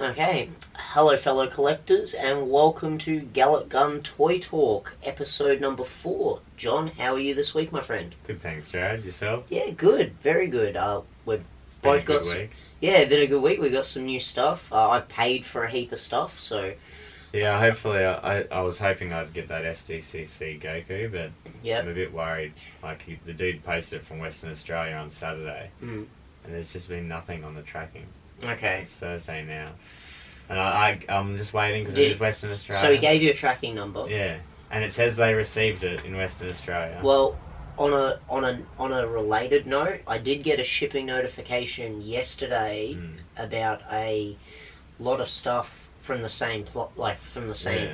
Okay, hello fellow collectors and welcome to Galick Gun Toy Talk, episode number 4. John, how are you this week, my friend? Good, thanks, Jared. Yourself? Yeah, good, very good. We've both got some, week. yeah, been a good week. We've got some new stuff. I've paid for a heap of stuff, so Yeah, hopefully, I was hoping I'd get that SDCC Goku, but yep. I'm a bit worried. Like, the dude posted it from Western Australia on Saturday, and there's just been nothing on the tracking. Okay. It's Thursday now. And I'm just waiting because it is Western Australia. So he gave you a tracking number? Yeah. And it says they received it in Western Australia. Well, on a related note, I did get a shipping notification yesterday about a lot of stuff from the same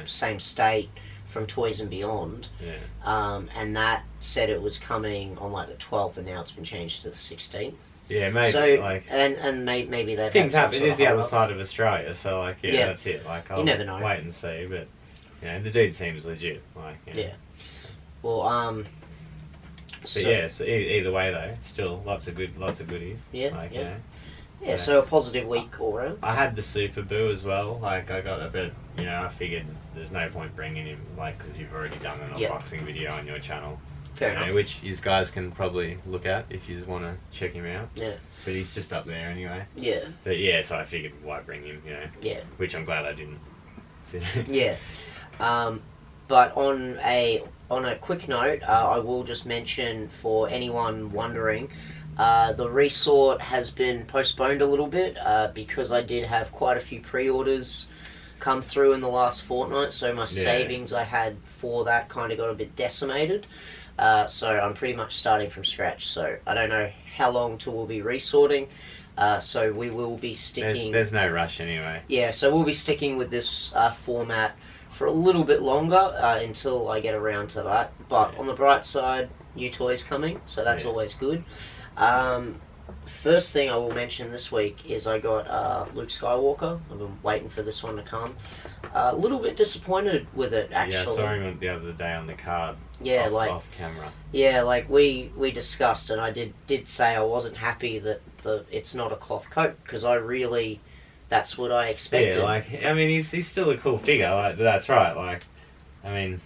same state from Toys and Beyond. Yeah. And that said it was coming on like the 12th, and now it's been changed to the 16th. Yeah, maybe. So, like, and maybe they've things had happen. It is the other side of Australia, so like, yeah, that's it. Like, I'll you never know. wait and see, but the dude seems legit. Like, yeah. Well, so either way though, still lots of goodies. Yeah, like, yeah. Yeah, so a positive week all around. I had the Super Boo as well. Like, I got a bit, I figured there's no point bringing him, like, because you've already done an unboxing video on your channel. Fair enough. Which you guys can probably look at if you just want to check him out. Yeah. But he's just up there anyway. Yeah. But yeah, so I figured why bring him, Yeah. Which I'm glad I didn't. Yeah. But on a quick note, I will just mention for anyone wondering, the resort has been postponed a little bit because I did have quite a few pre-orders come through in the last fortnight, so my savings I had for that kind of got a bit decimated. So I'm pretty much starting from scratch, so I don't know how long till we'll be resorting. So we will be sticking... There's no rush anyway. Yeah, so we'll be sticking with this format for a little bit longer until I get around to that. But on the bright side, new toys coming, so that's always good. First thing I will mention this week is I got Luke Skywalker. I've been waiting for this one to come. A little bit disappointed with it, actually. Yeah, I saw him the other day on the card. Yeah, off camera. Yeah, like we discussed, and I did say I wasn't happy that it's not a cloth coat, because that's what I expected. Yeah, like, I mean, he's still a cool figure. Like, that's right. Like, I mean,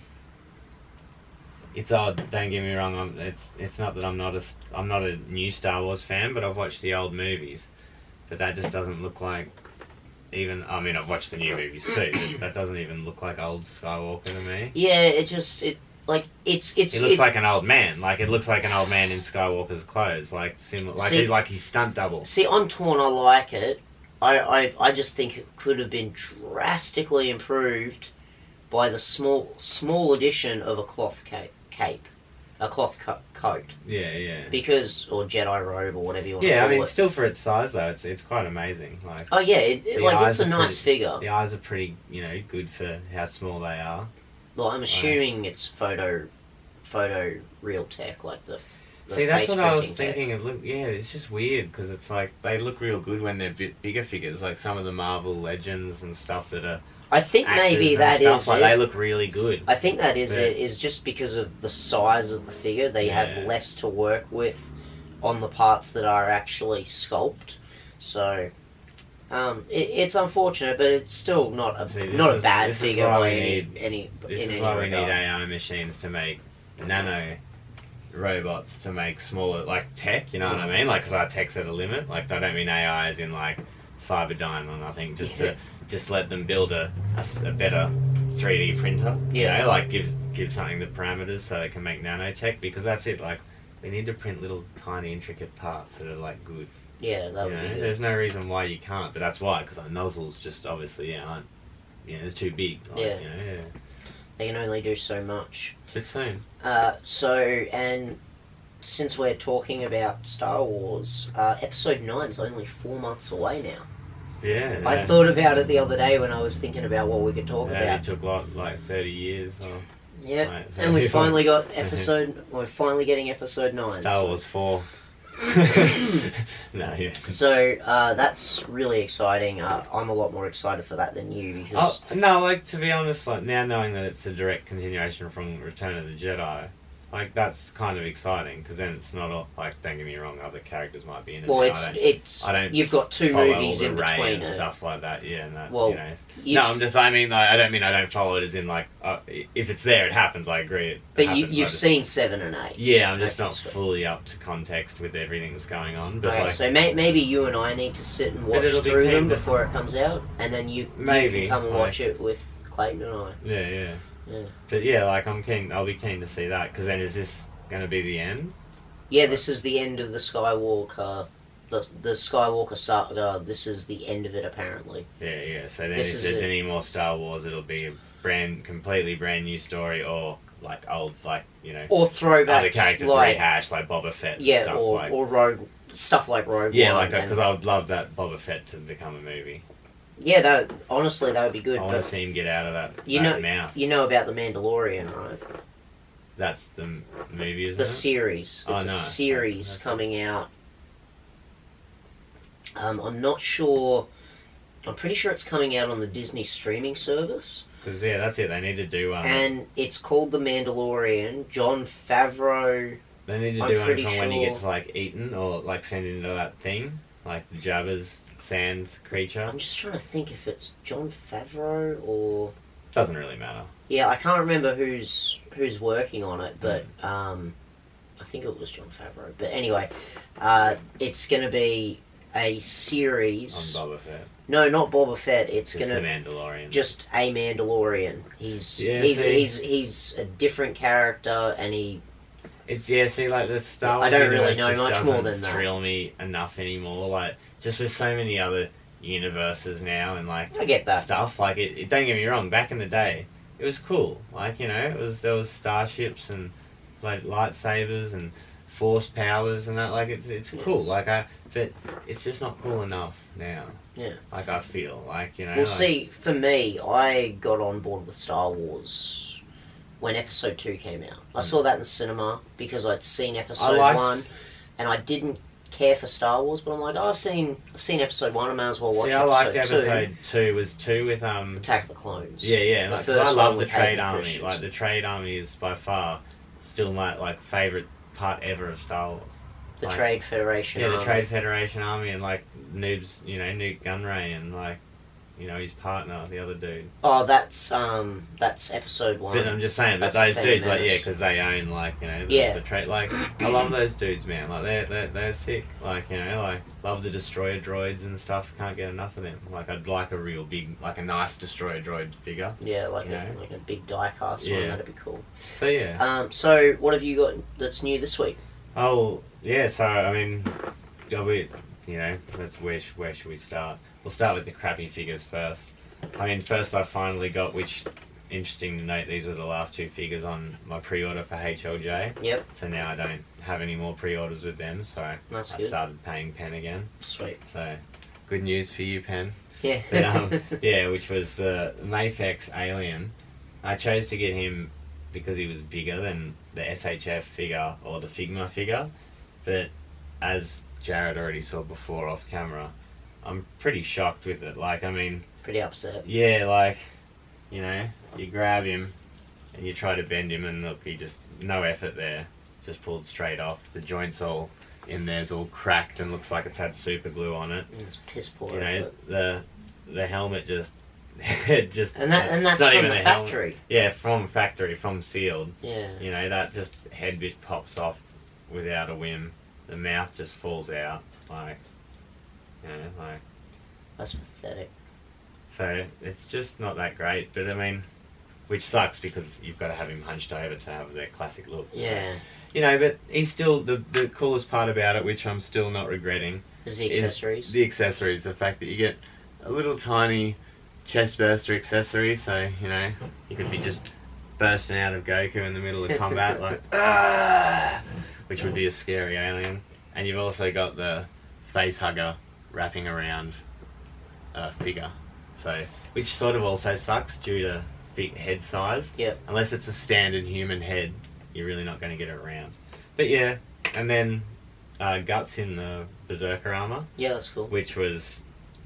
it's odd. Don't get me wrong. It's not that I'm not a new Star Wars fan, but I've watched the old movies. But that just doesn't look like even. I mean, I've watched the new movies too. But that doesn't even look like old Skywalker to me. Yeah, it looks like an old man. Like, it looks like an old man in Skywalker's clothes. Like similar. Like he's stunt double. See, I'm torn. I like it. I just think it could have been drastically improved by the small addition of a cloth cape, a cloth coat. Yeah. Or Jedi robe or whatever you want. Yeah, to I mean, it. Still for its size though, it's quite amazing. Like, oh yeah, it's a nice figure. The eyes are pretty, good for how small they are. Well, I'm assuming it's photo real tech, like the See, that's face what I was printing thinking. It's just weird because it's like they look real good when they're bigger figures, like some of the Marvel Legends and stuff that are. I think maybe that is like it. They look really good. I think that is it. Is just because of the size of the figure, they have less to work with on the parts that are actually sculpt. So, it's unfortunate, but it's still not a bad figure by any. This is why we need AI machines to make nano robots to make smaller, like tech. You know what I mean? Like, because our tech's at a limit. Like, I don't mean AI as in like Cyberdyne or nothing. Just let them build a better 3D printer. Yeah. Like give something the parameters so they can make nanotech, because that's it. Like, we need to print little tiny intricate parts that are like good. Yeah, that would be good. There's no reason why you can't, but that's why, because our nozzles just obviously aren't. It's too big. Like, They can only do so much. But soon. And since we're talking about Star Wars, Episode 9 is only 4 months away now. Yeah. I thought about it the other day when I was thinking about what we could talk about. It took like 30 years. Yeah, and we finally got we're finally getting Episode 9. Star Wars 4. No, yeah. So that's really exciting. I'm a lot more excited for that than you, because no, like, to be honest, like, now knowing that it's a direct continuation from Return of the Jedi, Like, that's kind of exciting, because then it's not all, like, don't get me wrong, other characters might be in it. Well, I don't you've got two follow movies all in the Ray between and it. stuff like that, yeah, and that, Well, you know. No, I mean, like, I don't mean I don't follow it as in, like, if it's there, it happens, I agree. But you've seen 7 and 8. Yeah, I'm just Okay, not fully up to context with everything that's going on. But okay, like, so maybe you and I need to sit and watch through them before it comes out, and then you can come and watch it with Clayton and I. Yeah. Yeah. But yeah, like, I'll be keen to see that, because then is this going to be the end? Yeah, this is the end of the Skywalker, the Skywalker saga. This is the end of it, apparently. Yeah. So then, if there's any more Star Wars, it'll be a completely brand new story, or like old, like, you know, or throwbacks, other characters like rehash, like Boba Fett. Yeah, and stuff, or Rogue stuff like Rogue Yeah, One. like, because I would love that Boba Fett to become a movie. Yeah, honestly, that would be good. I want to see him get out of that mouth. You know about the Mandalorian, right? That's the movie, isn't it? The series. It's a series coming out. I'm not sure. I'm pretty sure it's coming out on the Disney streaming service. Because, yeah, that's it. They need to do... and it's called The Mandalorian. Jon Favreau... They need to do one from when he gets, like, eaten or, like, sent into that thing. Like, Jabba's sand creature. I'm just trying to think if it's Jon Favreau or... Doesn't really matter. Yeah, I can't remember who's working on it, but I think it was Jon Favreau. But anyway, it's going to be a series... On Boba Fett. No, not Boba Fett. It's just gonna the Mandalorian. Just a Mandalorian. He's a different character, and he. It's like the Star Wars. I don't really know much more than that. Thrill me enough anymore. Like, just with so many other universes now, and like I get that stuff. Like, it don't get me wrong. Back in the day, it was cool. Like, you know, there was starships and like lightsabers and force powers and that. Like, it's cool. Like, but it's just not cool enough now. Yeah. Like, I feel like, you know. Well, see, for me, I got on board with Star Wars when Episode 2 came out. I saw that in the cinema because I'd seen Episode 1, and I didn't care for Star Wars, but I'm like, I've seen Episode 1, I may as well watch Episode 2. I liked Episode 2. Was 2 with Attack of the Clones. Yeah. Like, I love the Trade Army. Like, the Trade Army is by far still my favourite part ever of Star Wars. The Trade Federation Army. the Trade Federation Army, and like Newt Gunray, and like, you know, his partner, the other dude. Oh, that's Episode 1. But I'm just saying that those dudes, like, yeah, because they own, like, you know, the trade. Like, I love those dudes, man. Like, they're sick. Like, you know, like, love the destroyer droids and stuff. Can't get enough of them. Like, I'd like a real big, like, a nice destroyer droid figure. Yeah, like a big die-cast one. That'd be cool. So yeah. So what have you got that's new this week? Oh yeah. So I mean, you know, where should we start? We'll start with the crappy figures first. I mean, first I finally got, which, interesting to note, these were the last 2 figures on my pre-order for HLJ. Yep. So now I don't have any more pre-orders with them, so I started paying Penn again. Sweet. So, good news for you, Penn. Yeah. But, yeah, which was the Mafex Alien. I chose to get him because he was bigger than the SHF figure or the Figma figure, but as Jared already saw before off camera, I'm pretty shocked with it. Like, I mean... Pretty upset. Yeah, like, you know, you grab him and you try to bend him and look, he just... No effort there. Just pulled straight off. The joint's all in there's all cracked and looks like it's had super glue on it. It's piss poor. You know, the helmet just... just and that's not from even the factory. Helmet. Yeah, from factory, from sealed. Yeah. You know, that just head bit pops off without a whim. The mouth just falls out. Like... You know, like... That's pathetic. So, it's just not that great, but I mean... Which sucks, because you've got to have him hunched over to have their classic look. Yeah. So, you know, but he's still... The coolest part about it, which I'm still not regretting... Is the accessories. The accessories. The fact that you get a little tiny chest burster accessory, so, you know, you could be just bursting out of Goku in the middle of combat, like... Ah! Which would be a scary alien. And you've also got the face hugger wrapping around a figure, so which sort of also sucks due to big head size. Yep. Unless it's a standard human head, you're really not going to get it around. But yeah, and then Guts in the Berserker armor. Yeah, that's cool. Which was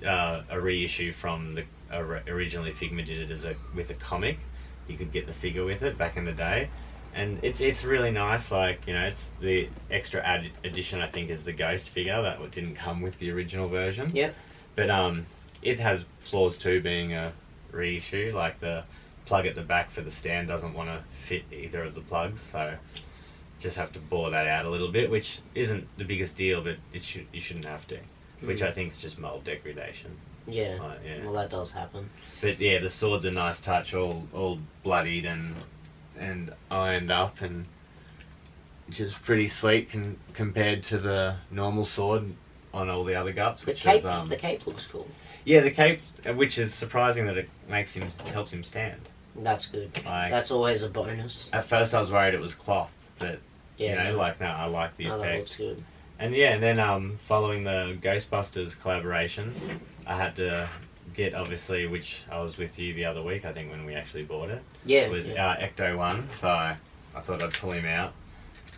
a reissue from the originally Figma did it with a comic. You could get the figure with it back in the day. and it's really nice. Like, you know, it's the extra addition. I think is the ghost figure that didn't come with the original version. Yep. But it has flaws too, being a reissue. Like the plug at the back for the stand doesn't want to fit either of the plugs, so just have to bore that out a little bit, which isn't the biggest deal, but you shouldn't have to. Which I think is just mold degradation. Yeah. Yeah. Well, that does happen. But yeah, the sword's a nice touch, all bloodied and ironed up, and just pretty sweet compared to the normal sword on all the other guts. Which the cape looks cool. Yeah, the cape, which is surprising that it helps him stand. That's good. Like, that's always a bonus. At first, I was worried it was cloth, but yeah, you know, like, no, I like the effect. That looks good. And yeah, and then following the Ghostbusters collaboration, I had to get, obviously, which I was with you the other week, I think, when we actually bought it. Yeah. It was Ecto 1, so I thought I'd pull him out.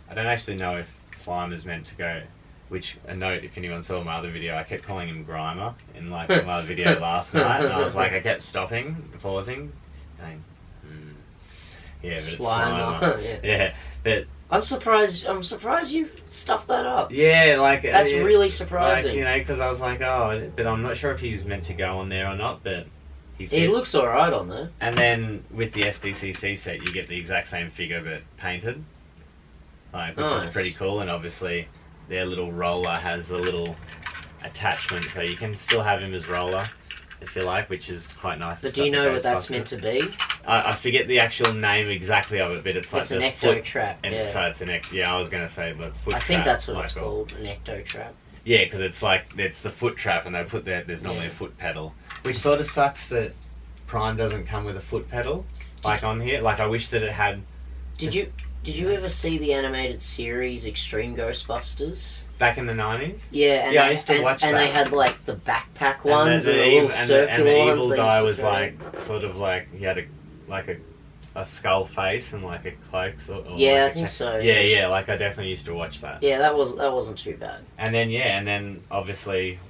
I don't actually know if Slime is meant to go, which, a note, if anyone saw my other video, I kept calling him Grimer in like my other video last night, and I was like, I kept stopping, pausing, going, yeah, but it's Slimer. Yeah, but I'm surprised you stuffed that up. Yeah, like that's really surprising. Like, you know, because I was like, oh, but I'm not sure if he's meant to go on there or not. But he looks alright on there. And then with the SDCC set, you get the exact same figure but painted, like, which is pretty cool. And obviously, their little roller has a little attachment, so you can still have him as roller if you like, which is quite nice. But do you know what that's meant to be? I forget the actual name exactly of it, but it's like it's an ecto trap. And so it's an yeah, I was going to say the foot trap. I think that's what it's called, an ecto trap. Yeah, because it's the foot trap, and they put there's normally a foot pedal, which sort of sucks that Prime doesn't come with a foot pedal like on here. Like, I wish that it had. Did you ever see the animated series Extreme Ghostbusters? Back in the 90s? Yeah, I used to watch that. And they had like the backpack ones and the little circular ones. And the evil guy was like, sort of like, he had a skull face and like a cloak. Yeah, I think so. Yeah, like I definitely used to watch that. Yeah, that wasn't too bad. And then obviously,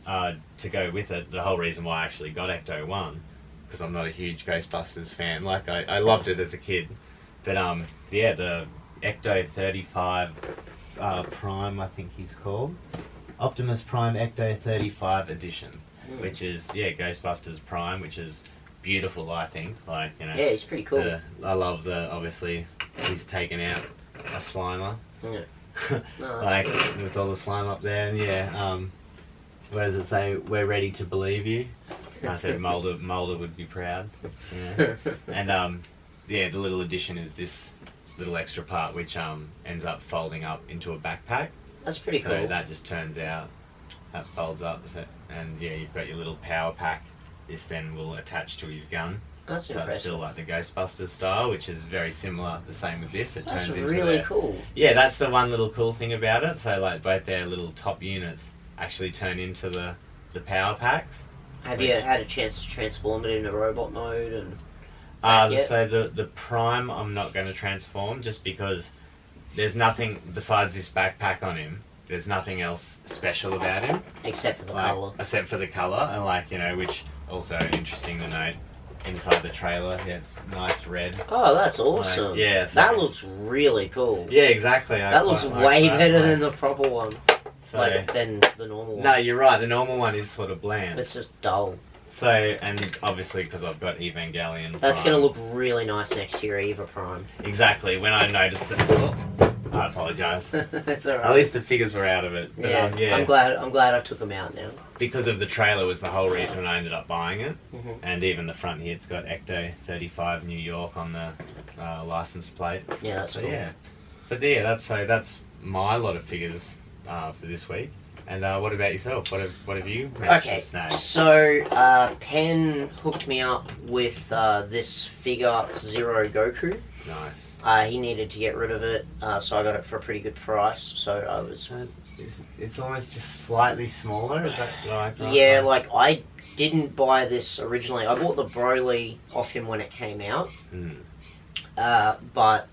to go with it, the whole reason why I actually got Ecto 1, because I'm not a huge Ghostbusters fan. Like, I loved it as a kid. But yeah, the Ecto 35 Prime, I think he's called. Optimus Prime Ecto 35 edition, which is, Ghostbusters Prime, which is beautiful, I think. Like, you know. Yeah, he's pretty cool. I love obviously, he's taken out a Slimer. Yeah. No, like, cool. with all the slime up there, and where does it say, we're ready to believe you? And I said Mulder would be proud. Yeah. And the little addition is this little extra part, which ends up folding up into a backpack. That's pretty cool. So that just turns out, that folds up, and yeah, you've got your little power pack. This then will attach to his gun. That's impressive. It's still like the Ghostbusters style, which is very similar. The same with this. That's really cool. Yeah, that's the one little cool thing about it. So like both their little top units actually turn into the power packs. Have you had a chance to transform it into robot mode and? So the Prime, I'm not going to transform, just because there's nothing besides this backpack on him. There's nothing else special about him. Except for the colour. Except for the colour, and like, you know, which also interesting to note, inside the trailer, it's nice red. Oh, that's awesome. Like, yeah. So that looks really cool. Yeah, exactly. That looks way better than the proper one. So, than the normal one. No, you're right, the normal one is sort of bland. It's just dull. So, and obviously because I've got Evangelion That's going to look really nice next to your Eva Prime. Exactly, when I noticed it. I apologise. That's alright. At least the figures were out of it. But, yeah. I'm glad I took them out now. Because of the trailer was the whole reason I ended up buying it. Mm-hmm. And even the front here, it's got Ecto 35 New York on the license plate. Yeah, that's cool. Yeah. But yeah, that's my lot of figures for this week. And what about yourself? What have you managed to snag? So Penn hooked me up with this Fig Arts Zero Goku. Nice. He needed to get rid of it, so I got it for a pretty good price. So I was. It's almost just slightly smaller. Is that right? Yeah, like I didn't buy this originally. I bought the Broly off him when it came out. But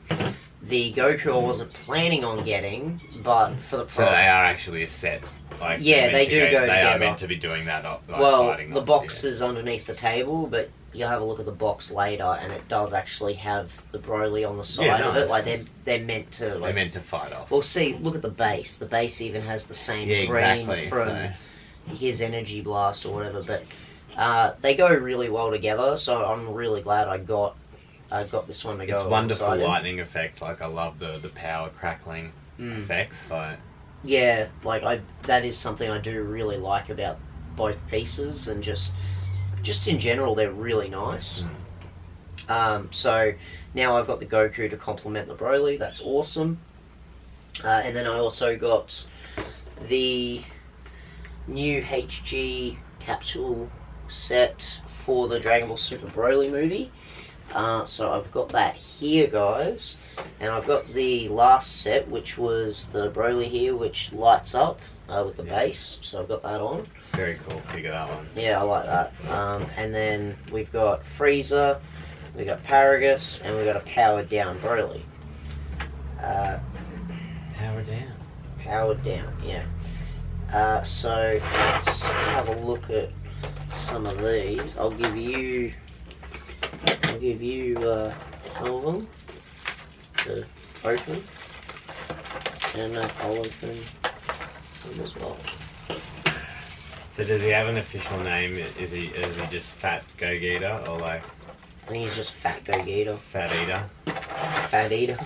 the Goku I wasn't planning on getting, but for the price. So they are actually a set. Like Yeah, they're meant they to do go They are together. meant to be doing that. Like, Well, fighting the off, box yeah. is underneath the table, but you'll have a look at the box later, and it does actually have the Broly on the side of it. nice. Like they're meant to. Like, They're meant to fight off. Well, see, look at the base. The base even has the same Yeah, green exactly. from So, his energy blast or whatever. But they go really well together. So I'm really glad I got this one to go. it's wonderful alongside it. lightning effect. Like I love the power crackling effects. Like Yeah, like that is something I do really like about both pieces, and just in general they're really nice. So now I've got the Goku to complement the Broly. That's awesome. And then I also got the new HG capsule set for the Dragon Ball Super Broly movie. So I've got that here, guys. And I've got the last set, which was the Broly here, which lights up with the base. So I've got that on. very cool figure, that one. Yeah, I like that. And then we've got Frieza, we've got Paragus, and we've got a powered down Broly. Power down. Powered down, yeah. So let's have a look at some of these. I'll give you some of them to open, and I'll open some as well. So does he have an official name? Is he just Fat Gogeta or like I think he's just Fat Gogeta. Fat Eater? Fat Eater.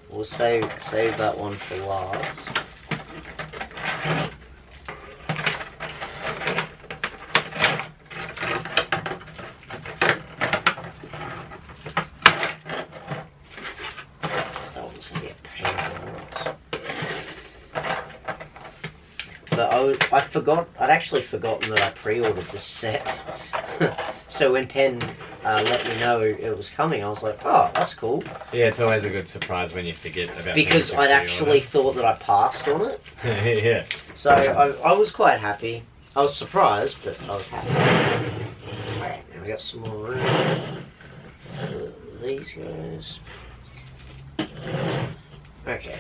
We'll save that one for last. That one's gonna be a pain in the ass. But I'd actually forgotten that I pre-ordered this set. So when Penn let me know it was coming, I was like, oh, that's cool. Yeah, it's always a good surprise when you forget about Because things you I'd actually thought that I passed on it. pre-order. Yeah. So I was quite happy. I was surprised, but I was happy. Alright, now we got some more room for these guys. Okay.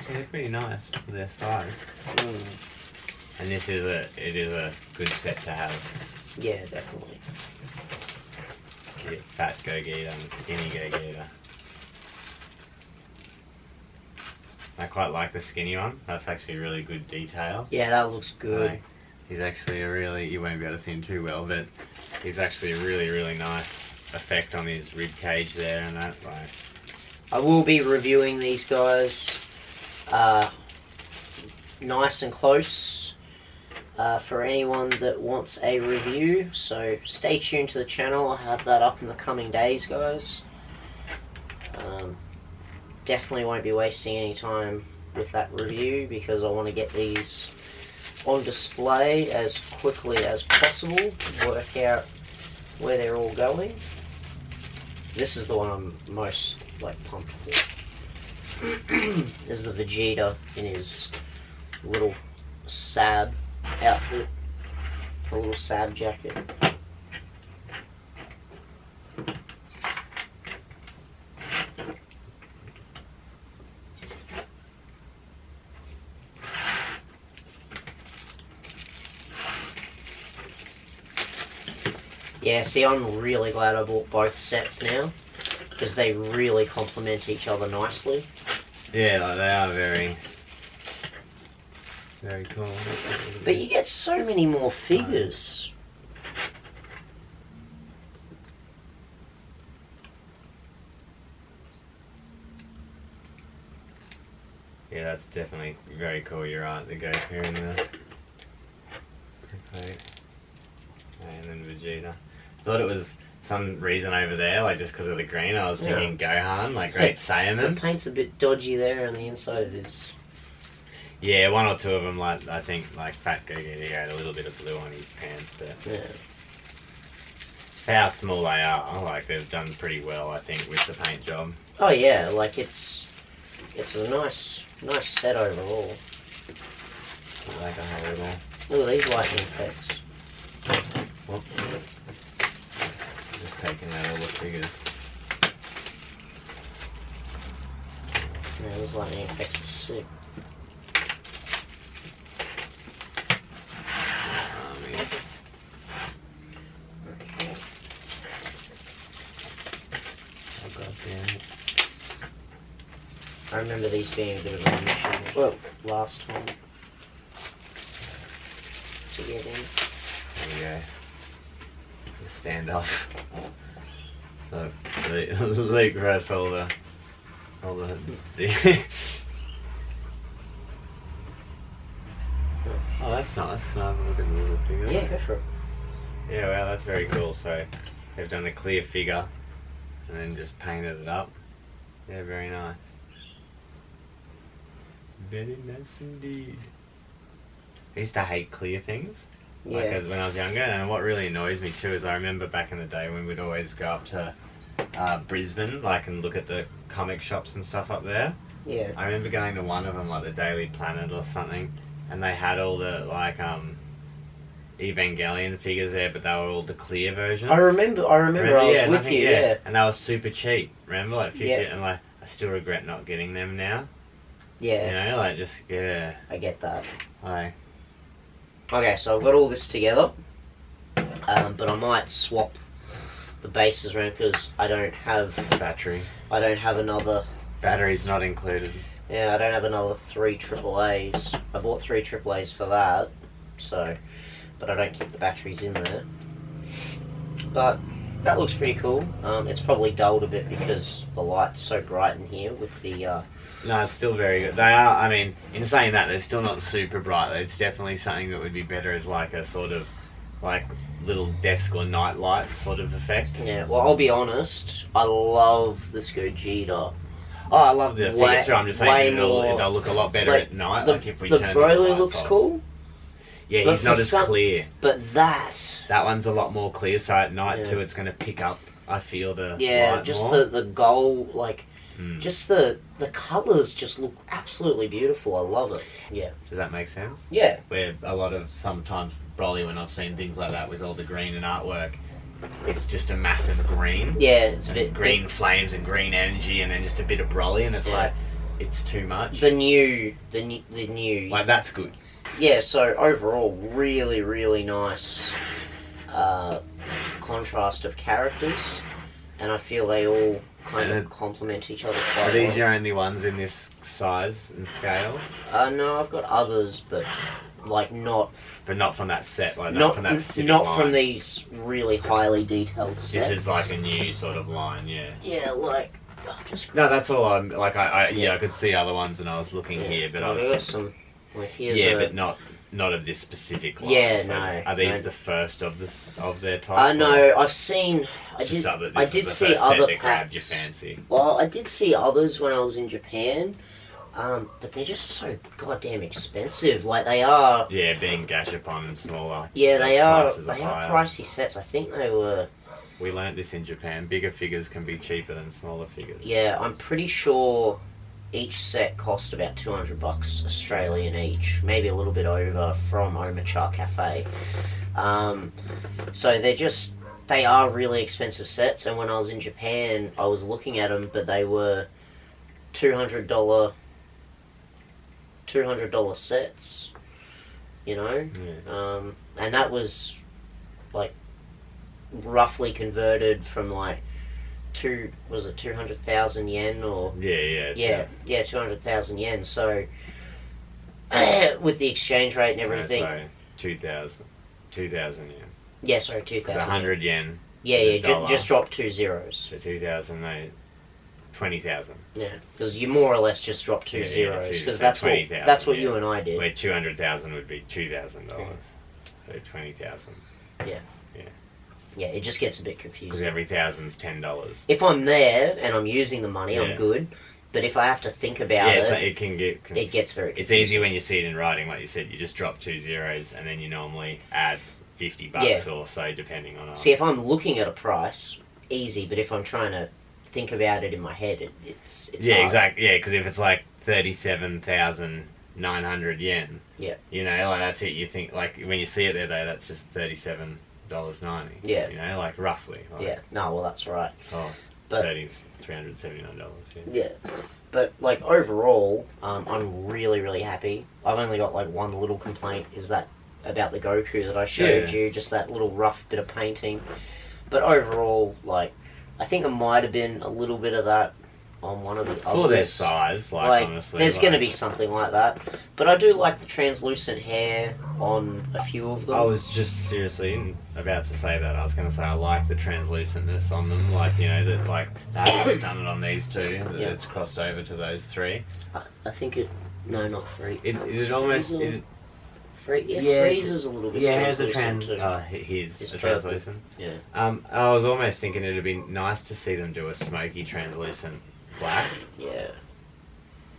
They're pretty nice for their size. And it is a good set to have. Yeah, definitely. Yeah, Fat Gogeta and Skinny Gogeta. I quite like the skinny one. That's actually really good detail. Yeah, that looks good. Like, he's actually you won't be able to see him too well, but he's actually a really, really nice effect on his rib cage there and that. Like, I will be reviewing these guys nice and close for anyone that wants a review. So stay tuned to the channel. I'll have that up in the coming days, guys. Definitely won't be wasting any time with that review because I want to get these on display as quickly as possible, work out where they're all going. This is the one I'm most pumped for. This is the Vegeta in his little Sab outfit, a little Sab jacket. Yeah, see, I'm really glad I bought both sets now, because they really complement each other nicely. yeah, like, they are very, very cool. But you get so many more figures. Yeah, that's definitely very cool. You're right. The Goku and the okay. And then Vegeta. Thought it was some reason over there, like just because of the green. I was thinking Gohan, like Great The Saiyaman. paint's a bit dodgy there on the inside of his... Yeah, one or two of them, like I think, like Fat Gogeta had a little bit of blue on his pants, but Yeah. for how small they are, like they've done pretty well, I think, with the paint job. Oh yeah, like it's a nice set overall. Like a whole little. Look at these lightning effects. Whoop. Just taking out all the figures. Yeah, this lightning effects are sick. Oh, God damn it. I remember these being a bit of a mission. Well, last time. To get in. There we go. Stand up. Look, Luke has all the see. Oh, that's nice. Can I have a look at the little figure? Yeah, go for it. Yeah, well, that's very cool. So they've done a clear figure and then just painted it up. Yeah, very nice. Very nice indeed. I used to hate clear things. Yeah. Like when I was younger, and what really annoys me too is I remember back in the day when we'd always go up to Brisbane, like, and look at the comic shops and stuff up there. Yeah. I remember going to one of them, like the Daily Planet or something, and they had all the Evangelion figures there, but they were all the clear versions. I remember I was with you, yeah. And they were super cheap. Remember, like 50, Yeah. and like I still regret not getting them now. Yeah. You know, like just yeah, I get that. like. Okay, so I've got all this together, but I might swap the bases around because I don't have another. Battery's not included. Yeah, I don't have another 3 AAAs. I bought 3 AAAs for that, so, but I don't keep the batteries in there. But that looks pretty cool. It's probably dulled a bit because the light's so bright in here with the. No, it's still very good. They are, I mean, in saying that, they're still not super bright. It's definitely something that would be better as like a sort of, like, little desk or night light sort of effect. Yeah, well, I'll be honest, I love this Gogeta. Oh, I love the figure too. I'm just saying they'll look a lot better like, at night, the, like if we the turn Broly the lights looks off. cool. Yeah, but he's not as clear. But that one's a lot more clear, so at night Yeah. too it's going to pick up, I feel, the light just more. the gold, like, just the colours just look absolutely beautiful. I love it. Yeah. Does that make sense? Yeah. Where a lot of, sometimes, Broly, when I've seen things like that with all the green and artwork, it's just a massive green. Yeah, it's a bit green flames and green energy, and then just a bit of Broly, and it's like it's too much. The new like that's good. Yeah, so overall, really, really nice contrast of characters, and I feel they all kind of complement each other quite well. Are these your only ones in this size and scale? No, I've got others, but like not. But not from that set, like not from that specific not line. from these really highly detailed sets. This is like a new sort of line, yeah. Yeah, like. Just no, that's all. I'm like I could see other ones, and I was looking here, but I was got some. Like here's but not of this specific line. Yeah, so no. Are these the first of their type? No, I've seen. I did see other that grabbed your fancy. Well, I did see others when I was in Japan, but they're just so goddamn expensive. Like they are. Yeah, being Gashapon and smaller. Yeah, they are. Prices They are are higher. pricey sets. I think they were. We learnt this in Japan. Bigger figures can be cheaper than smaller figures. Yeah, I'm pretty sure each set cost about $200 Australian each, maybe a little bit over from Omachar Cafe. So they are really expensive sets, and when I was in Japan, I was looking at them, but they were $200 sets, you know? Yeah. And that was, like, roughly converted from, like, 200,000 yen or yeah 200,000 yen. So with the exchange rate and everything, so 2,000 yen. Yeah, sorry, 2,000. 100 yen. Yeah, just drop 2 zeros. So 2,000, no, 20,000. Yeah, because you more or less just drop 2 zeros because so that's 20,000, that's what you and I did. Where 200,000 would be $2,000, so 20,000. Yeah, it just gets a bit Because confusing. every thousand's $10. If I'm there and I'm using the money, I'm good. But if I have to think about so it, it can get. it gets very confusing. It's easy when you see it in writing, like you said. You just drop 2 zeros, and then you normally add $50 or so, depending on. See, if I'm looking at a price, easy. But if I'm trying to think about it in my head, it's yeah, hard. exactly. Yeah, because if it's like 37,000 900 yen. Yeah. You know, like that's it. You think like when you see it there, though, that's just $37.90. Yeah. You know, like roughly. Like, Yeah. No, well, that's right. Oh, But $379. yeah. But like overall, I'm really, really happy. I've only got like one little complaint. Is that about the Goku that I showed you? Just that little rough bit of painting. But overall, like, I think there might have been a little bit of that on one of the others. For their size, like honestly. There's going to be something like that. But I do like the translucent hair on a few of them. I was just seriously about to say that. I was going to say I like the translucentness on them. Like, you know, that like that's done it on these two. That it's crossed over to those three. I think it... No, not free. It almost... Freezer's a little bit translucent too. He's a translucent. Yeah. I was almost thinking it'd be nice to see them do a smoky translucent black. Yeah.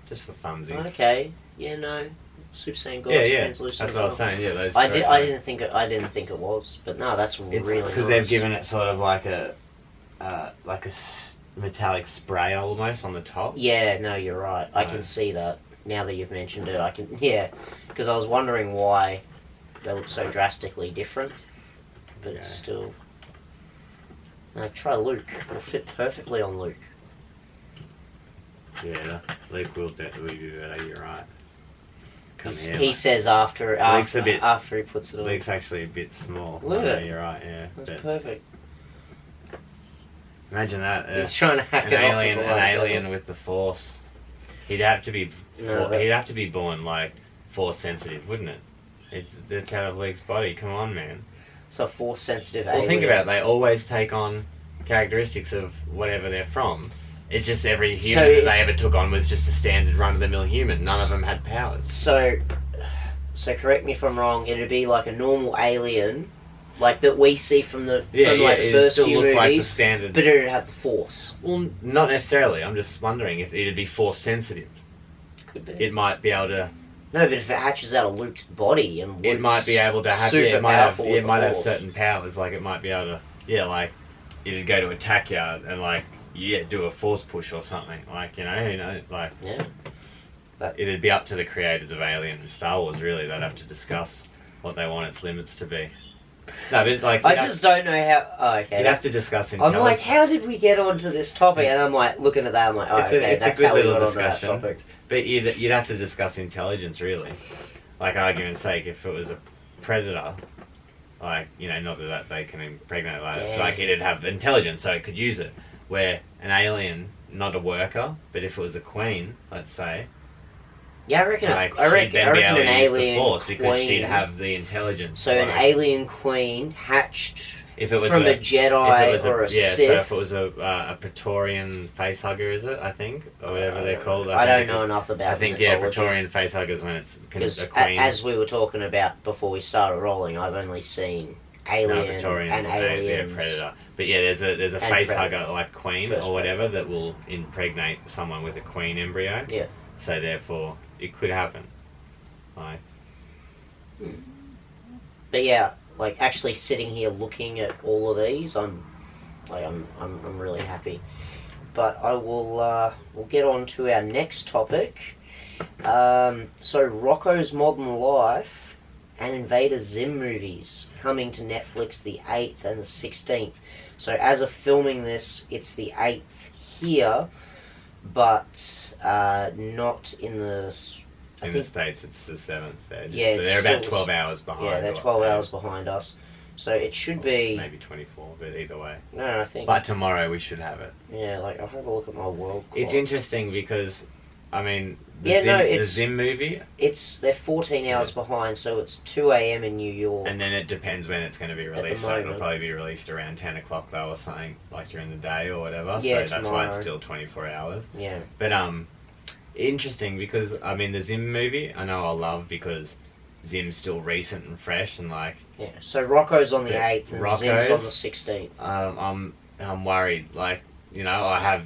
Just for funsies. Okay. Yeah, no. Super Saiyan God's translucent. That's what I was saying. Yeah, those. I didn't think it was, but no, that's really because nice. they've given it sort of like a metallic spray almost on the top. Yeah, no, you're right. I can see that now that you've mentioned it. I can, because I was wondering why they look so drastically different, but it's still. No, try Luke. It'll fit perfectly on Luke. Yeah, Luke will definitely do that. You're right. He says after he puts it on. Luke's actually a bit small. Look at it. You're right. Yeah, that's perfect. Imagine that. He's trying to hack an alien with the Force. He'd have to be. He'd have to be born like Force sensitive, wouldn't it? It's out of Luke's body. Come on, man. So Force sensitive alien. Well, think about it. They always take on characteristics of whatever they're from. It's just every human that they ever took on was just a standard run-of-the-mill human. None of them had powers. So correct me if I'm wrong. It'd be like a normal alien, like that we see from the first few movies, like the standard, but it'd have the Force. Well, not necessarily. I'm just wondering if it'd be Force sensitive. Could be. It might be able to. No, but if it hatches out of Luke's body and Luke's it might be able to have. It might have certain powers. Like it might be able to. Like it'd go to attack you and like. Do a force push or something, like, you know, like... Yeah. It'd be up to the creators of Alien and Star Wars, really. They'd have to discuss what they want its limits to be. No, but, like... I just don't know how... Oh, okay. You'd have to discuss intelligence. I'm like, how did we get onto this topic? And I'm like, looking at that, I'm like, that's how we got onto that topic. But you'd have to discuss intelligence, really. Like, argument's sake, if it was a predator... Like, you know, not that they can impregnate like it'd have intelligence, so it could use it. Where an alien, not a worker, but if it was a queen, let's say. Yeah, I reckon an alien Force queen, because she'd have the intelligence. So an alien queen hatched if it was from a Jedi or a Sith. So if it was a Praetorian facehugger, is it? I think, or whatever they're called. I don't know enough about. I think Praetorian facehuggers when it's a queen. As we were talking about before we started rolling, I've only seen alien and aliens. Predator. But yeah, there's a facehugger like queen or whatever that will impregnate someone with a queen embryo. Yeah. So therefore, it could happen. Like. But yeah, like actually sitting here looking at all of these, I'm really happy. But I will we'll get on to our next topic. So Rocco's Modern Life and Invader Zim movies coming to Netflix the 8th and the 16th. So as of filming this, it's the 8th here, but not in the... In the States, it's the 7th. They're about 12 hours behind. Yeah, they're 12 hours behind us. So it should be... Maybe 24, but either way. No, I think... But tomorrow we should have it. Yeah, like, I'll have a look at my world clock. It's interesting because, I mean... The Zim movie... They're 14 hours behind, so it's 2 a.m. in New York. And then it depends when it's going to be released. So it'll probably be released around 10 o'clock, though, or something, like during the day or whatever. Yeah, so that's why it's still 24 hours. Yeah. But, interesting because, I mean, the Zim movie, I know I'll love because Zim's still recent and fresh and, like... Yeah, so Rocco's on the 8th and Zim's on the 16th. I'm worried, like... You know, I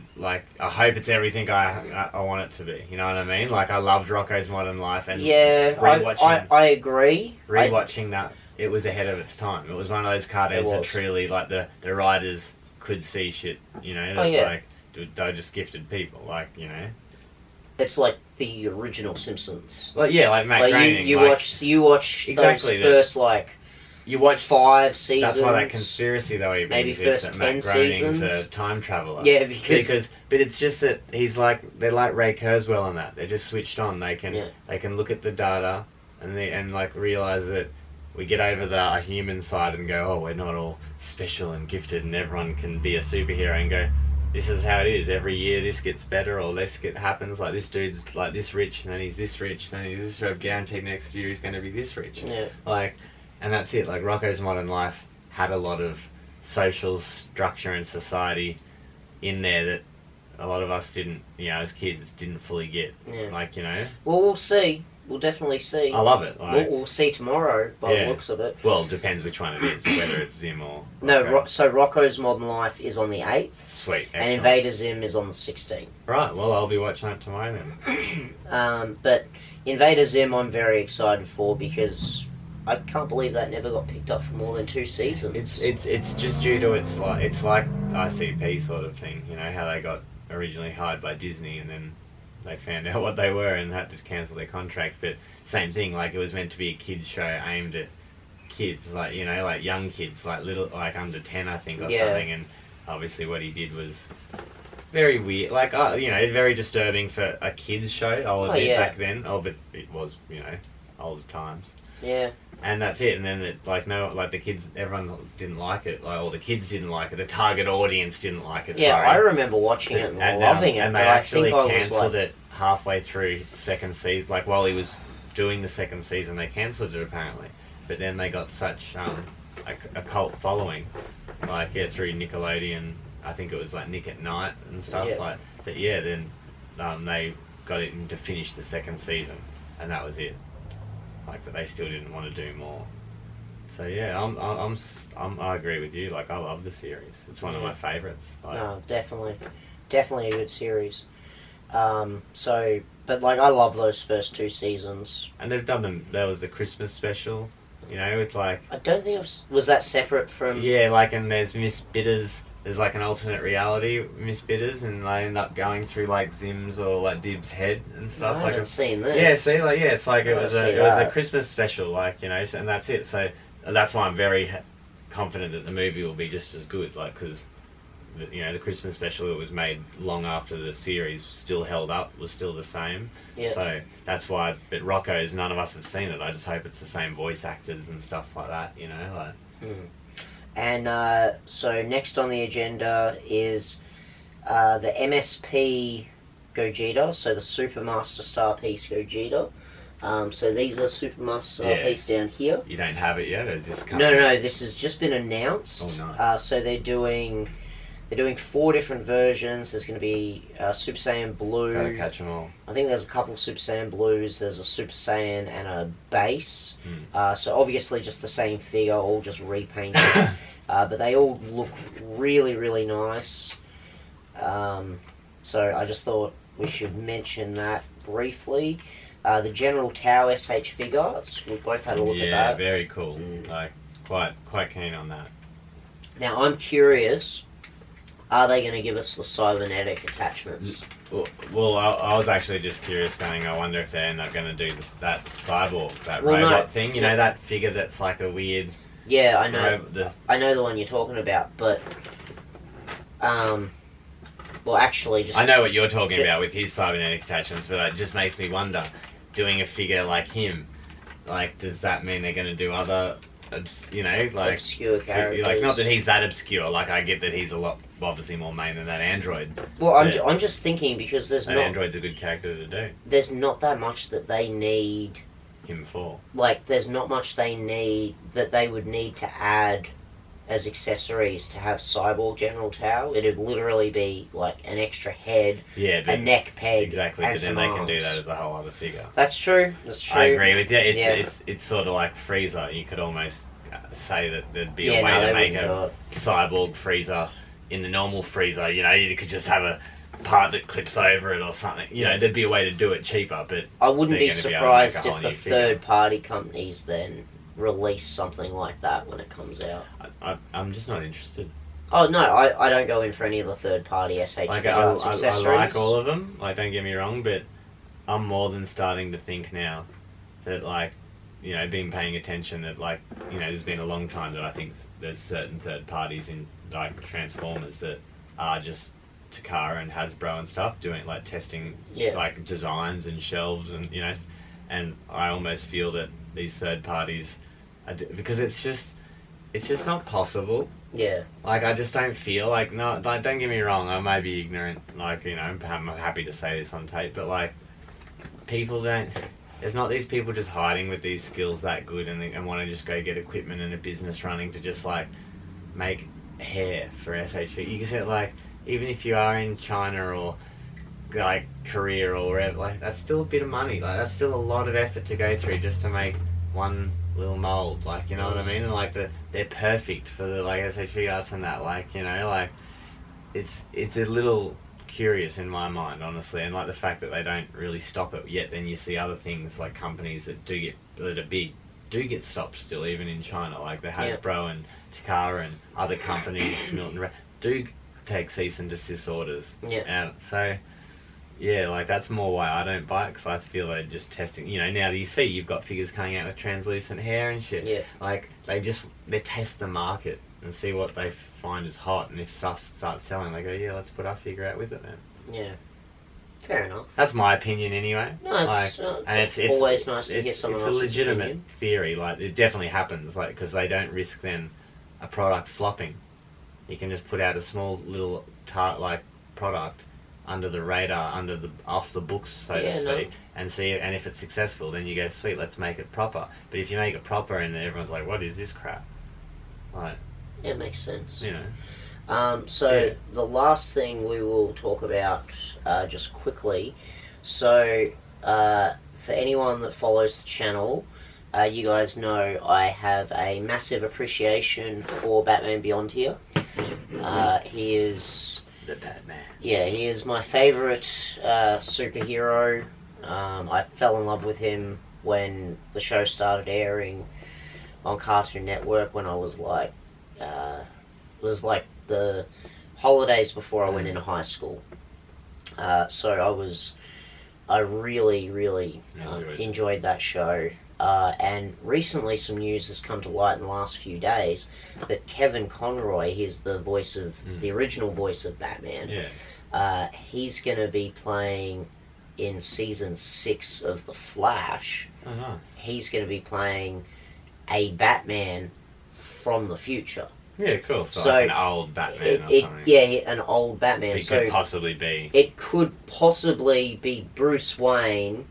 hope it's everything I want it to be. You know what I mean? Like, I loved Rocco's Modern Life, and I agree. Rewatching that, it was ahead of its time. It was one of those cartoons that truly, like, the writers could see shit. You know, like they're just gifted people. Like, you know, It's like the original Simpsons. Like yeah, like Matt Like Groening. you watch Exactly those first like you watch 5 seasons. That's why that conspiracy though even maybe exists. first That Matt 10 Groening's seasons. a time traveler. Yeah, because but it's just that they're like Ray Kurzweil on that. They're just switched on. They can look at the data and like realize that we get over the human side and go, oh, we're not all special and gifted, and everyone can be a superhero, and go, this is how it is. Every year this gets better or less happens. Like this dude's like this rich, and then he's this rich, and then he's this rich. Guaranteed next year he's going to be this rich. Yeah. Like, and that's it. Like Rocko's Modern Life had a lot of social structure and society in there that a lot of us didn't, as kids, didn't fully get. Yeah. Like, Well, we'll see. We'll definitely see. I love it. Like, We'll see tomorrow by the looks of it. Well, it depends which one it is, whether it's Zim or Rocko. No, so Rocko's Modern Life is on the 8th. Sweet, excellent. And Invader Zim is on the 16th. Right, well, I'll be watching that tomorrow then. But Invader Zim I'm very excited for because I can't believe that never got picked up for more than 2 seasons. It's just due to it's like ICP sort of thing, how they got originally hired by Disney and then they found out what they were and had to cancel their contract. But same thing, like it was meant to be a kids show aimed at kids, like like young kids, like under 10 I think or something. And obviously what he did was very weird, like very disturbing for a kids show. I'll admit back then. But it was old times. Yeah. And that's it. And then the kids, everyone didn't like it. Like all the kids didn't like it. The target audience didn't like it. Yeah, sorry. I remember watching it and loving it. And they actually cancelled it halfway through second season. Like while he was doing the second season, they cancelled it apparently. But then they got such a cult following, through Nickelodeon. I think it was like Nick at Night and stuff like. But then they got it to finish the second season, and that was it. But they still didn't want to do more. So yeah, I agree with you. Like I love the series. It's one of my favourites. No, definitely a good series. But I love those first 2 seasons. And they've done them. There was the Christmas special, with I don't think was that separate from. Yeah, and there's Miss Bitters. There's an alternate reality Miss Bitters, and they end up going through Zim's or Dib's head and stuff. I haven't seen this. Yeah, see, it's it was a Christmas special, and that's it. So that's why I'm very confident that the movie will be just as good, because the Christmas special that was made long after the series still held up, was still the same. Yeah. So that's why. But Rocko's, none of us have seen it. I just hope it's the same voice actors and stuff like that. And so next on the agenda is the MSP Gogeta, so the Supermaster Star Piece Gogeta. So these are Supermaster Star Piece down here. You don't have it yet, or is this coming? No, this has just been announced. Oh, nice. So they're doing 4 different versions. There's going to be Super Saiyan Blue. Gotta catch them all. I think there's a couple Super Saiyan Blues. There's a Super Saiyan and a base. So obviously just the same figure, all just repainted. But they all look really, really nice. So I just thought we should mention that briefly. The General Tao SH figure, we both had a look at that. Yeah, very cool. Quite keen on that. Now I'm curious, are they going to give us the cybernetic attachments? Well, I was actually just curious I wonder if they're not going to do that cyborg, that robot thing. That figure that's a weird... Yeah, I know. I know the one you're talking about, but... well, actually, I know what you're talking about with his cybernetic attachments, but it just makes me wonder, doing a figure like him, does that mean they're going to do other... obscure characters. Not that he's that obscure. I get that he's a lot, obviously, more main than that android. Well, I'm just thinking because android's a good character to do. There's not that much that they need him for. There's not much they would need to add as accessories to have Cyborg General Tao. It'd literally be an extra head, a neck peg, exactly. And but then some they arms. can do that as a whole other figure. That's true. I agree with you. It's sort of like Frieza. You could almost say that there'd be a way to make a cyborg Frieza in the normal Frieza. You could just have a part that clips over it or something. There'd be a way to do it cheaper. But I wouldn't be surprised if the third-party companies then release something like that when it comes out. I'm just not interested. Oh no, I don't go in for any of the third-party SH figure accessories. I like all of them. Don't get me wrong, but I'm more than starting to think now that, like, you know, been paying attention that, like, you know, there's been a long time that I think there's certain third parties in, like, Transformers that are just Takara and Hasbro and stuff doing, like, testing, like, designs and shelves and, you know, and I almost feel that these third parties because it's just not possible. Yeah. Like, I just don't feel like, no, like, don't get me wrong, I may be ignorant, like, you know, I'm happy to say this on tape, but, like, people don't, there's not these people just hiding with these skills that good and want to just go get equipment and a business running to just, like, make hair for SHV. You can say, like, even if you are in China or, like, Korea or wherever, like, that's still a bit of money, like, that's still a lot of effort to go through just to make one little mold, like, you know what I mean? And, like, they're perfect for the, like, SHV arts and that, like, you know, like, it's a little curious in my mind, honestly, and, like, the fact that they don't really stop it yet. Then you see other things, like, companies that are big, do get stopped still, even in China, like the Hasbro and Takara and other companies, Milton, do take cease and desist orders. Yeah. So, yeah, like, that's more why I don't buy it, because I feel they're just testing, you know, now you see you've got figures coming out with translucent hair and shit. Yeah. Like, they test the market and see what they find is hot, and if stuff starts selling, they go, yeah, let's put our figure out with it then. Yeah. Fair enough. That's my opinion anyway. No, it's always nice to hear someone else's It's a legitimate opinion. theory, like, it definitely happens, like, because they don't risk then a product flopping. You can just put out a small little product under the radar, off the books, so to speak, and see, and if it's successful, then you go, sweet, let's make it proper. But if you make it proper and everyone's like, what is this crap? Like, yeah, it makes sense. You know. The last thing we will talk about, just quickly, so for anyone that follows the channel, you guys know I have a massive appreciation for Batman Beyond here. He is the Batman. Yeah, he is my favourite superhero. I fell in love with him when the show started airing on Cartoon Network when I was like, it was like the holidays before I went into high school. So I really, really enjoyed that show. And recently some news has come to light in the last few days that Kevin Conroy, he's the voice of, the original voice of Batman, he's going to be playing in season 6 of The Flash. He's going to be playing a Batman from the future. Yeah, cool. So like an old Batman or something. Yeah, an old Batman. It could possibly be. It could possibly be Bruce Wayne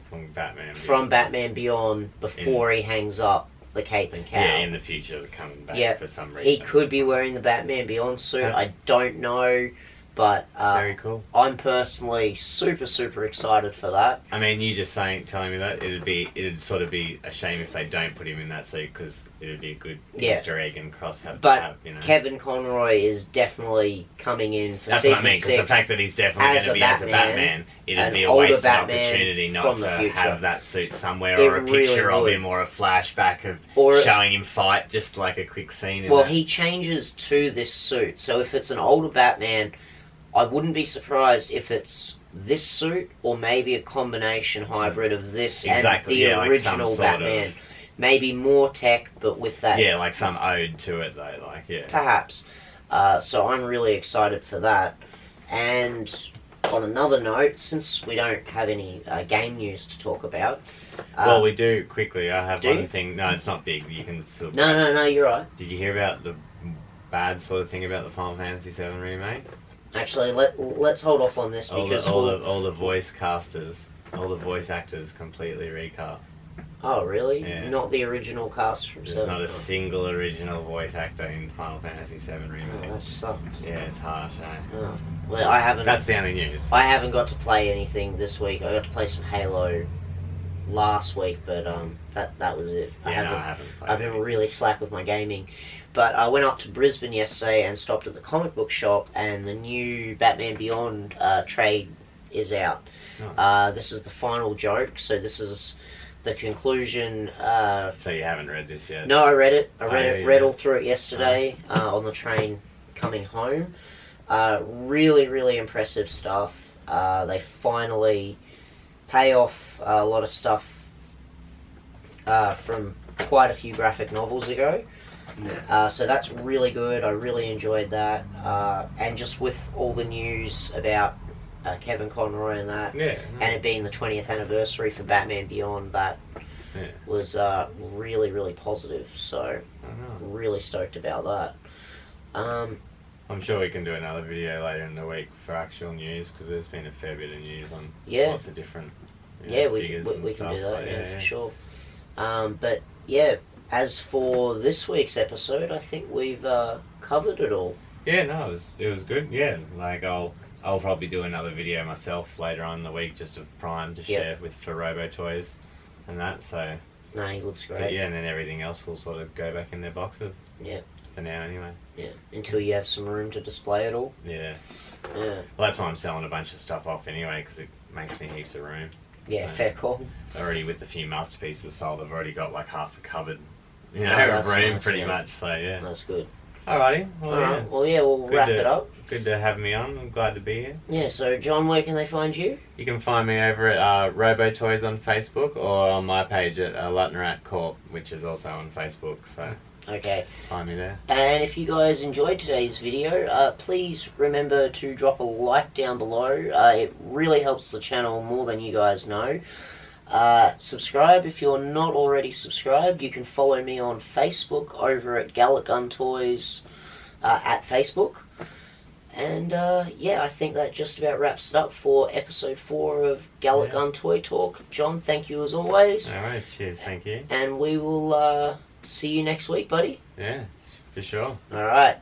from Batman Beyond before he hangs up the cape and cowl. Yeah, in the future, coming back for some reason. He could be wearing the Batman Beyond suit. I don't know, but very cool. I'm personally super, super excited for that. I mean, you just telling me that it'd sort of be a shame if they don't put him in that suit, because it would be a good Easter egg and But Kevin Conroy is definitely coming in for That's season what I mean, because 6 the fact that he's definitely going to be as a Batman, it'd be a wasted opportunity not to have that suit somewhere, or a picture of him, or a flashback of showing him fight, just like a quick scene. Well, he changes to this suit, so if it's an older Batman, I wouldn't be surprised if it's this suit, or maybe a combination hybrid of this and the original Batman. Maybe more tech, but with that... Yeah, like some ode to it, though, like, yeah. Perhaps. So I'm really excited for that. And on another note, since we don't have any game news to talk about... well, we do, quickly. I have one thing. No, it's not big. You can still... No, you're right. Did you hear about the bad sort of thing about the Final Fantasy VII Remake? Actually, let's hold off on this, because... All the voice casters, all the voice actors completely recast. Oh, really? Yeah. Not the original cast from 7? There's not a single original voice actor in Final Fantasy VII Remake. Oh, that sucks. Yeah, it's harsh, eh? Oh. Well, I haven't... That's the only news. I haven't got to play anything this week. I got to play some Halo last week, but that was it. Yeah, I haven't played I've been really slack with my gaming. But I went up to Brisbane yesterday and stopped at the comic book shop, and the new Batman Beyond trade is out. Oh. This is the final joke, so this is the conclusion. So you haven't read this yet? No, I read it. Read all through it yesterday on the train coming home. Really, really impressive stuff. They finally pay off a lot of stuff from quite a few graphic novels ago. Yeah. So that's really good. I really enjoyed that. And just with all the news about Kevin Conroy and that, Yeah. and it being the 20th anniversary for Batman Beyond, that was really, really positive. So really stoked about that. I'm sure we can do another video later in the week for actual news, because there's been a fair bit of news on lots of different figures and we stuff. can do that, like, for sure. But yeah, as for this week's episode, I think we've covered it all. Yeah, no, it was good. Yeah, like I'll probably do another video myself later on in the week, just of Prime to share for Robo Toys and that. So no, he looks great. But yeah, and then everything else will sort of go back in their boxes. Yeah. For now, anyway. Yeah, until you have some room to display it all. Yeah. Yeah. Well, that's why I'm selling a bunch of stuff off anyway, because it makes me heaps of room. Yeah, fair call. Already with the few masterpieces sold, I've already got like half a cupboard, room nice, pretty much. So yeah. That's good. Alrighty. Well, Alright. Well, yeah, we'll wrap it up. Good to have me on. I'm glad to be here. Yeah. So, John, where can they find you? You can find me over at Robo Toys on Facebook, or on my page at Lutnerat Corp, which is also on Facebook. So. Okay. Find me there. And if you guys enjoyed today's video, please remember to drop a like down below. It really helps the channel more than you guys know. Subscribe if you're not already subscribed. You can follow me on Facebook over at Galick Gun Toys at Facebook. And yeah, I think that just about wraps it up for episode 4 of Galick Gun Toy Talk. John, thank you as always. Alright, cheers, thank you. And we will see you next week, buddy. Yeah, for sure. Alright.